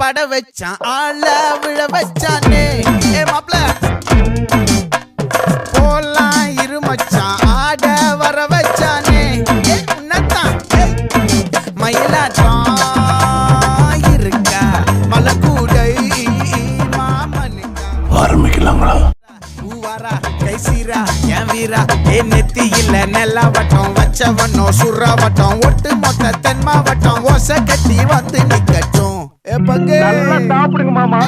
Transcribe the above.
பட வச்சான் ஆள விழ வச்சானே ஏ மாப்ள போலாம் இருமச்சான் ஆட வர வச்சானே உன்னத்தான் மயிலாட்டம் இருக்கா மலக்கூடை மாமனுக்கா ஆரம்பிக்கலாங்களா பூவாரா கைசீரா என் வீரா என் நெத்தி இல்ல நெல்லா வட்டம் வச்சவனோ சுறா வட்டம் ஒட்டு மொத்த தென் மாவட்டம் ஓசை கட்டி வந்து நிக்கட்டும் நல்லா சாப்பிடுங்க மாமா.